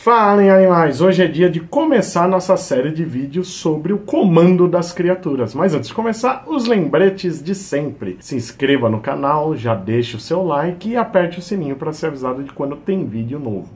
Falem, animais! Hoje é dia de começar nossa série de vídeos sobre o comando das criaturas. Mas antes de começar, os lembretes de sempre. Se inscreva no canal, já deixe o seu like e aperte o sininho para ser avisado de quando tem vídeo novo.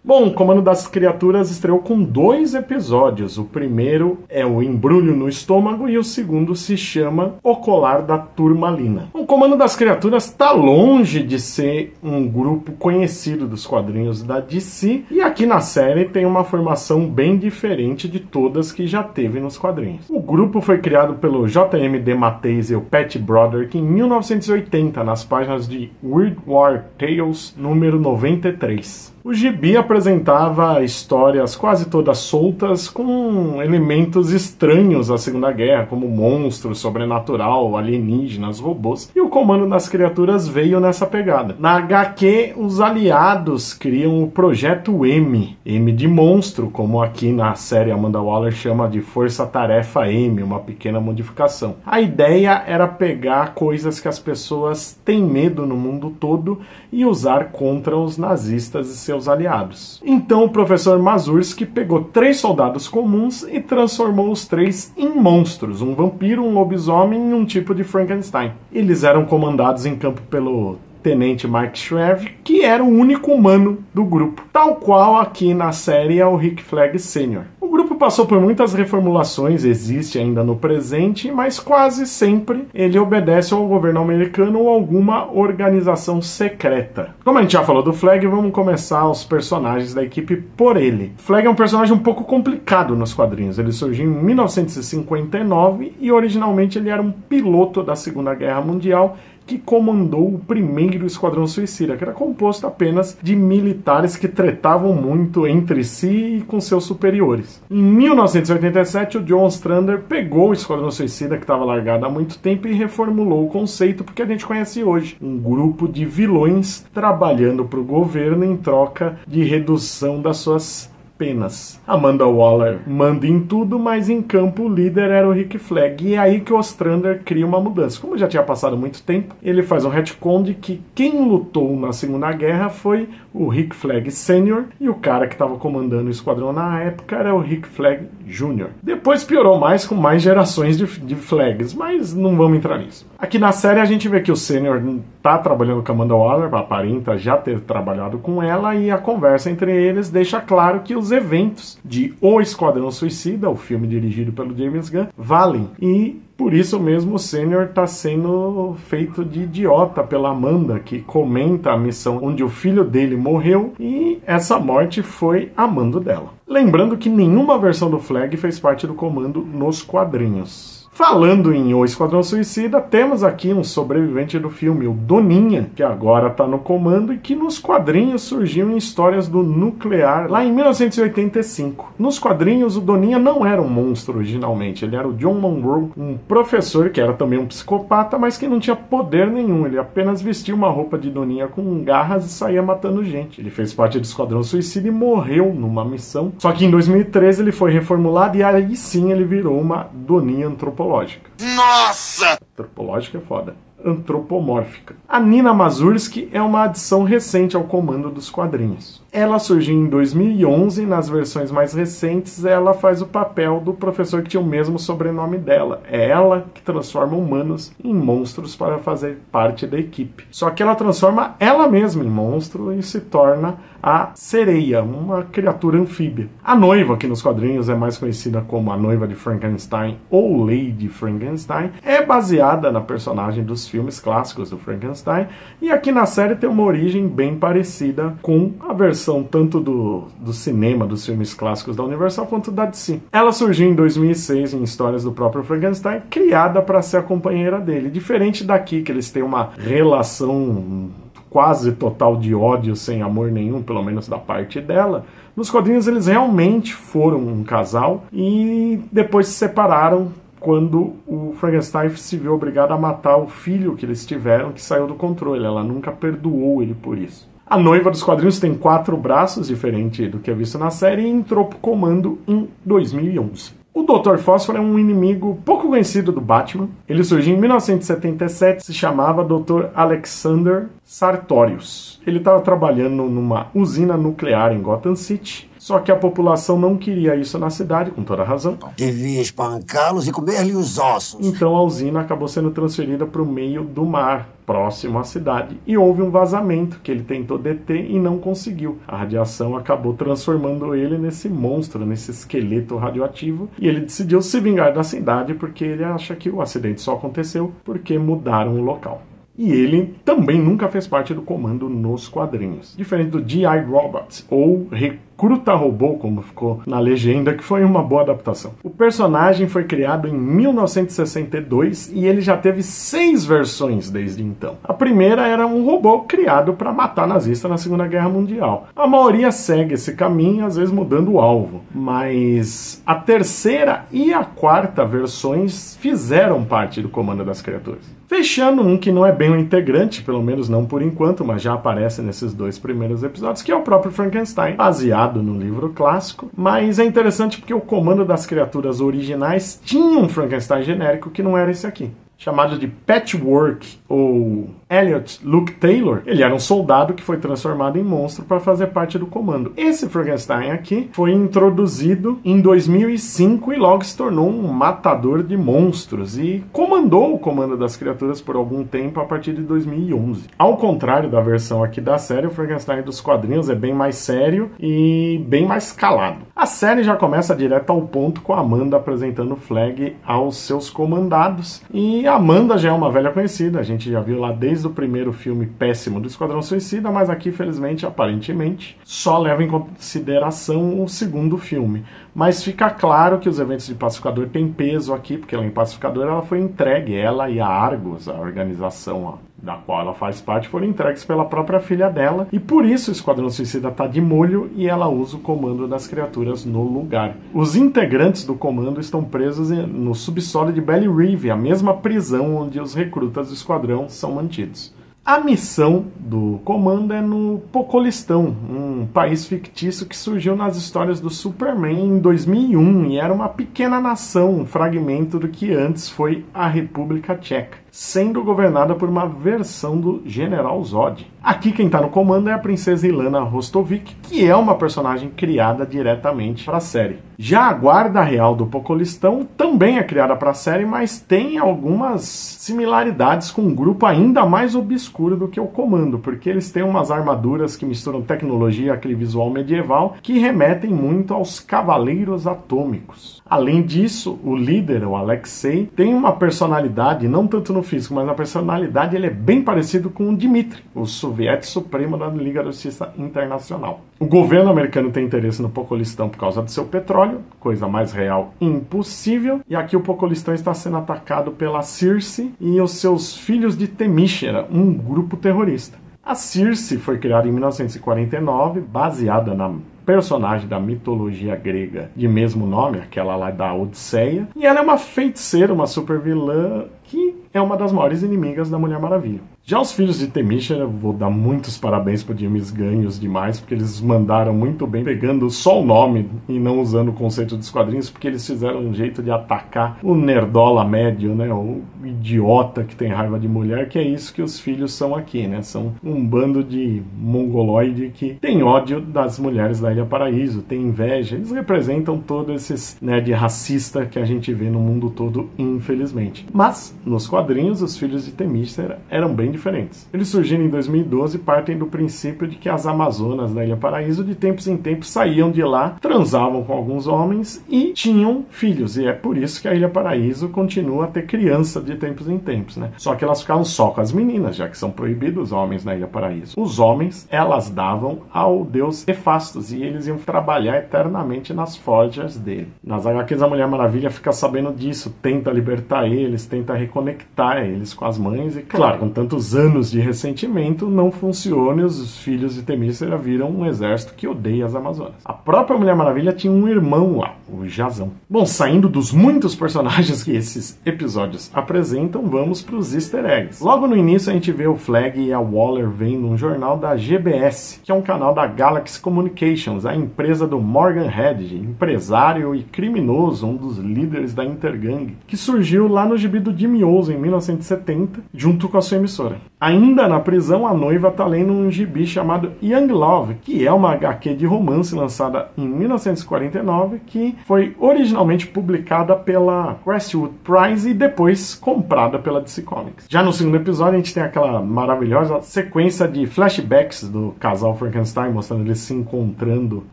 Bom, o Comando das Criaturas estreou com 2 episódios. O primeiro é o Embrulho no Estômago e o segundo se chama O Colar da Turmalina. O Comando das Criaturas está longe de ser um grupo conhecido dos quadrinhos da DC e aqui na série tem uma formação bem diferente de todas que já teve nos quadrinhos. O grupo foi criado pelo J.M. DeMatteis e o Pat Broderick em 1980 nas páginas de Weird War Tales número 93. O gibi apresentava histórias quase todas soltas com elementos estranhos à Segunda Guerra, como monstros, sobrenatural, alienígenas, robôs, e o Comando das Criaturas veio nessa pegada. Na HQ, os aliados criam o Projeto M de monstro, como aqui na série Amanda Waller chama de Força Tarefa M, uma pequena modificação. A ideia era pegar coisas que as pessoas têm medo no mundo todo e usar contra os nazistas e seus aliados. Então o professor Mazursky pegou 3 soldados comuns e transformou os 3 em monstros, um vampiro, um lobisomem e um tipo de Frankenstein. Eles eram comandados em campo pelo Tenente Mark Shreve, que era o único humano do grupo, tal qual aqui na série é o Rick Flag Sr. O grupo passou por muitas reformulações, existe ainda no presente, mas quase sempre ele obedece ao governo americano ou alguma organização secreta. Como a gente já falou do Flag, vamos começar os personagens da equipe por ele. Flag é um personagem um pouco complicado nos quadrinhos. Ele surgiu em 1959 e originalmente ele era um piloto da Segunda Guerra Mundial que comandou o primeiro Esquadrão Suicida, que era composto apenas de militares que tretavam muito entre si e com seus superiores. Em 1987, o John Ostrander pegou o Esquadrão Suicida, que estava largado há muito tempo, e reformulou o conceito porque a gente conhece hoje. Um grupo de vilões trabalhando para o governo em troca de redução das suas penas. Amanda Waller manda em tudo, mas em campo o líder era o Rick Flag. E é aí que o Ostrander cria uma mudança. Como já tinha passado muito tempo, ele faz um retcon de que quem lutou na Segunda Guerra foi o Rick Flag Sr. e o cara que estava comandando o esquadrão na época era o Rick Flag Jr. Depois piorou mais com mais gerações de Flags, mas não vamos entrar nisso. Aqui na série a gente vê que o Sr. está trabalhando com a Amanda Waller, aparenta já ter trabalhado com ela, e a conversa entre eles deixa claro que os eventos de O Esquadrão Suicida, o filme dirigido pelo James Gunn, valem. E por isso mesmo o Sênior está sendo feito de idiota pela Amanda, que comenta a missão onde o filho dele morreu e essa morte foi a mando dela. Lembrando que nenhuma versão do Flag fez parte do comando nos quadrinhos. Falando em O Esquadrão Suicida, temos aqui um sobrevivente do filme, o Doninha, que agora está no comando e que nos quadrinhos surgiu em histórias do Nuclear, lá em 1985. Nos quadrinhos, o Doninha não era um monstro originalmente, ele era o John Monroe, um professor que era também um psicopata, mas que não tinha poder nenhum, ele apenas vestia uma roupa de Doninha com garras e saía matando gente. Ele fez parte do Esquadrão Suicida e morreu numa missão, só que em 2013 ele foi reformulado e aí sim ele virou uma Doninha antropológica. Nossa! Antropológica é foda. Antropomórfica. A Nina Mazursky é uma adição recente ao comando dos quadrinhos. Ela surgiu em 2011 e nas versões mais recentes ela faz o papel do professor que tinha o mesmo sobrenome dela. É ela que transforma humanos em monstros para fazer parte da equipe. Só que ela transforma ela mesma em monstro e se torna a Sereia, uma criatura anfíbia. A noiva, que nos quadrinhos é mais conhecida como a noiva de Frankenstein ou Lady Frankenstein, é baseada na personagem dos filmes clássicos do Frankenstein e aqui na série tem uma origem bem parecida com a versão tanto do cinema, dos filmes clássicos da Universal, quanto da DC. Ela surgiu em 2006 em histórias do próprio Frankenstein, criada para ser a companheira dele. Diferente daqui, que eles têm uma relação quase total de ódio, sem amor nenhum, pelo menos da parte dela. Nos quadrinhos eles realmente foram um casal e depois se separaram quando o Frankenstein se viu obrigado a matar o filho que eles tiveram, que saiu do controle. Ela nunca perdoou ele por isso. A noiva dos quadrinhos tem 4 braços, diferente do que é visto na série, e entrou pro comando em 2011. O Dr. Fósforo é um inimigo pouco conhecido do Batman. Ele surgiu em 1977, se chamava Dr. Alexander Sartorius. Ele estava trabalhando numa usina nuclear em Gotham City, só que a população não queria isso na cidade, com toda razão. Devia espancá-los e comer-lhe os ossos. Então a usina acabou sendo transferida para o meio do mar, próximo à cidade, e houve um vazamento que ele tentou deter e não conseguiu. A radiação acabou transformando ele nesse monstro, nesse esqueleto radioativo, e ele decidiu se vingar da cidade porque ele acha que o acidente só aconteceu porque mudaram o local. E ele também nunca fez parte do comando nos quadrinhos. Diferente do G.I. Robot, ou Recruta Robô, como ficou na legenda, que foi uma boa adaptação. O personagem foi criado em 1962 e ele já teve 6 versões desde então. A primeira era um robô criado para matar nazistas na Segunda Guerra Mundial. A maioria segue esse caminho, às vezes mudando o alvo. Mas a terceira e a quarta versões fizeram parte do comando das criaturas. Fechando um que não é bem um integrante, pelo menos não por enquanto, mas já aparece nesses 2 primeiros episódios, que é o próprio Frankenstein, baseado no livro clássico. Mas é interessante porque o comando das criaturas originais tinha um Frankenstein genérico que não era esse aqui. Chamado de Patchwork, ou Elliot Luke Taylor, ele era um soldado que foi transformado em monstro para fazer parte do comando. Esse Frankenstein aqui foi introduzido em 2005 e logo se tornou um matador de monstros e comandou o comando das criaturas por algum tempo a partir de 2011. Ao contrário da versão aqui da série, o Frankenstein dos quadrinhos é bem mais sério e bem mais calado. A série já começa direto ao ponto com a Amanda apresentando o Flag aos seus comandados, e a Amanda já é uma velha conhecida, a gente já viu lá desde o primeiro filme péssimo do Esquadrão Suicida, mas aqui, felizmente, aparentemente, só leva em consideração o segundo filme. Mas fica claro que os eventos de Pacificador têm peso aqui, porque ela em Pacificador ela foi entregue, ela e a Argos, a organização da qual ela faz parte, foram entregues pela própria filha dela, e por isso o Esquadrão Suicida está de molho e ela usa o comando das criaturas no lugar. Os integrantes do comando estão presos no subsolo de Belly Reeve, a mesma prisão onde os recrutas do esquadrão são mantidos. A missão do comando é no Pocolistão, um país fictício que surgiu nas histórias do Superman em 2001 e era uma pequena nação, um fragmento do que antes foi a República Tcheca, sendo governada por uma versão do General Zod. Aqui quem está no comando é a princesa Ilana Rostovich, que é uma personagem criada diretamente para a série. Já a Guarda Real do Pocolistão também é criada para a série, mas tem algumas similaridades com um grupo ainda mais obscuro do que o comando, porque eles têm umas armaduras que misturam tecnologia, aquele visual medieval, que remetem muito aos Cavaleiros Atômicos. Além disso, o líder, o Alexei, tem uma personalidade, não tanto no físico, mas na personalidade ele é bem parecido com o Dmitri, o soviético supremo da Liga da Justiça Internacional. O governo americano tem interesse no Pocolistão por causa do seu petróleo, coisa mais real impossível, e aqui o Pocolistão está sendo atacado pela Circe e os seus filhos de Themyscira, um grupo terrorista. A Circe foi criada em 1949, baseada na personagem da mitologia grega de mesmo nome, aquela lá da Odisseia, e ela é uma feiticeira, uma super vilã que é uma das maiores inimigas da Mulher Maravilha. Já os filhos de Themyscira, eu vou dar muitos parabéns para James Ganhos demais, porque eles mandaram muito bem, pegando só o nome e não usando o conceito dos quadrinhos, porque eles fizeram um jeito de atacar o nerdola médio, né, o idiota que tem raiva de mulher, que é isso que os filhos são aqui, né, são um bando de mongoloide que tem ódio das mulheres da Ilha Paraíso, tem inveja, eles representam todos esses nerd racista que a gente vê no mundo todo, infelizmente. Mas, nos quadrinhos, os filhos de Themyscira eram bem diferentes. Eles surgiram em 2012 e partem do princípio de que as Amazonas da Ilha Paraíso de tempos em tempos saíam de lá, transavam com alguns homens e tinham filhos, e é por isso que a Ilha Paraíso continua a ter criança de tempos em tempos, né? Só que elas ficavam só com as meninas, já que são proibidos os homens na Ilha Paraíso. Os homens, elas davam ao deus Hefastos e eles iam trabalhar eternamente nas forjas dele. Nas HQs a Mulher Maravilha fica sabendo disso, tenta libertar eles, tenta reconectar eles com as mães e, claro, com tantos os anos de ressentimento não funcionam e os filhos de Temícera viram um exército que odeia as Amazonas. A própria Mulher Maravilha tinha um irmão lá, o Jazão. Bom, saindo dos muitos personagens que esses episódios apresentam, vamos para os easter eggs. Logo no início a gente vê o Flag e a Waller vendo um jornal da GBS, que é um canal da Galaxy Communications, a empresa do Morgan Hedge, empresário e criminoso, um dos líderes da Intergang, que surgiu lá no gibi do Jimmy Olsen em 1970, junto com a sua emissora. Ainda na prisão, a noiva está lendo um gibi chamado Young Love, que é uma HQ de romance lançada em 1949, que foi originalmente publicada pela Crestwood Prize e depois comprada pela DC Comics. Já no segundo episódio, a gente tem aquela maravilhosa sequência de flashbacks do casal Frankenstein, mostrando eles se encontrando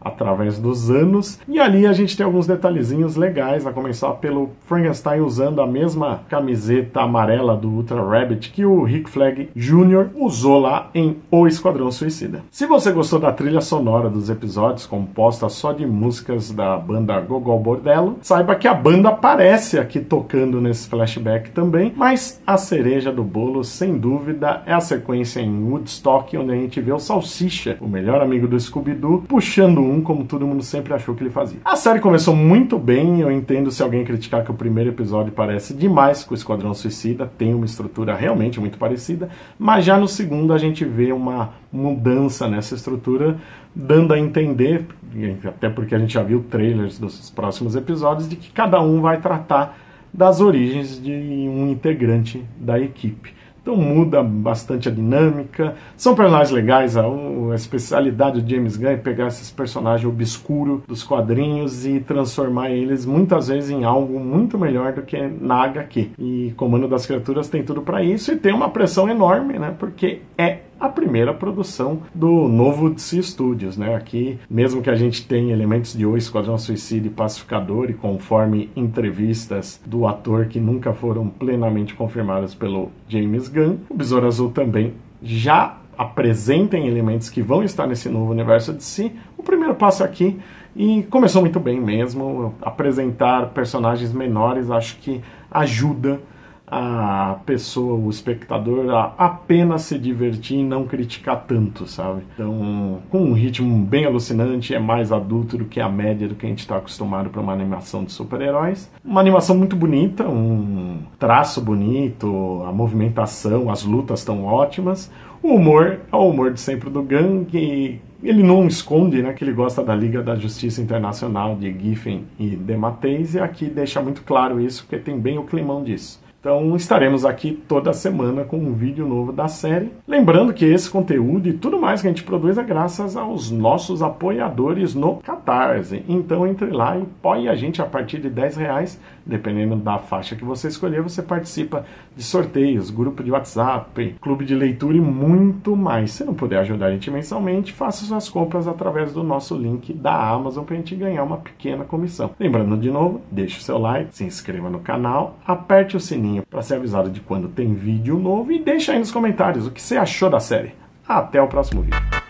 através dos anos. E ali a gente tem alguns detalhezinhos legais, a começar pelo Frankenstein usando a mesma camiseta amarela do Ultra Rabbit que o Rick Flag Jr. usou lá em O Esquadrão Suicida. Se você gostou da trilha sonora dos episódios, composta só de músicas da banda Gogol Bordello, saiba que a banda aparece aqui tocando nesse flashback também, mas a cereja do bolo, sem dúvida, é a sequência em Woodstock, onde a gente vê o Salsicha, o melhor amigo do Scooby-Doo, puxando como todo mundo sempre achou que ele fazia. A série começou muito bem, eu entendo se alguém criticar que o primeiro episódio parece demais com o Esquadrão Suicida, tem uma estrutura realmente muito parecida, mas já no segundo a gente vê uma mudança nessa estrutura, dando a entender, até porque a gente já viu trailers dos próximos episódios, de que cada um vai tratar das origens de um integrante da equipe. Então muda bastante a dinâmica, são personagens legais, a especialidade do James Gunn é pegar esses personagens obscuros dos quadrinhos e transformar eles muitas vezes em algo muito melhor do que na HQ. E Comando das Criaturas tem tudo para isso e tem uma pressão enorme, né? Porque é a primeira produção do novo DC Studios, né? Aqui, mesmo que a gente tenha elementos de O Esquadrão Suicida e Pacificador, e conforme entrevistas do ator que nunca foram plenamente confirmadas pelo James Gunn, o Besouro Azul também já apresentem elementos que vão estar nesse novo universo DC. O primeiro passo aqui, e começou muito bem mesmo, apresentar personagens menores, acho que ajuda a pessoa, o espectador, a apenas se divertir e não criticar tanto, sabe? Então, com um ritmo bem alucinante, é mais adulto do que a média do que a gente está acostumado para uma animação de super-heróis. Uma animação muito bonita, um traço bonito, a movimentação, as lutas estão ótimas. O humor é o humor de sempre do Gunn, que ele não esconde, né, que ele gosta da Liga da Justiça Internacional de Giffen e DeMatteis, e aqui deixa muito claro isso, porque tem bem o climão disso. Então estaremos aqui toda semana com um vídeo novo da série. Lembrando que esse conteúdo e tudo mais que a gente produz é graças aos nossos apoiadores no Catarse. Então entre lá e apoie a gente a partir de R$10. Dependendo da faixa que você escolher, você participa de sorteios, grupo de WhatsApp, clube de leitura e muito mais. Se não puder ajudar a gente mensalmente, faça suas compras através do nosso link da Amazon para a gente ganhar uma pequena comissão. Lembrando de novo, deixe o seu like, se inscreva no canal, aperte o sininho para ser avisado de quando tem vídeo novo e deixa aí nos comentários o que você achou da série. Até o próximo vídeo.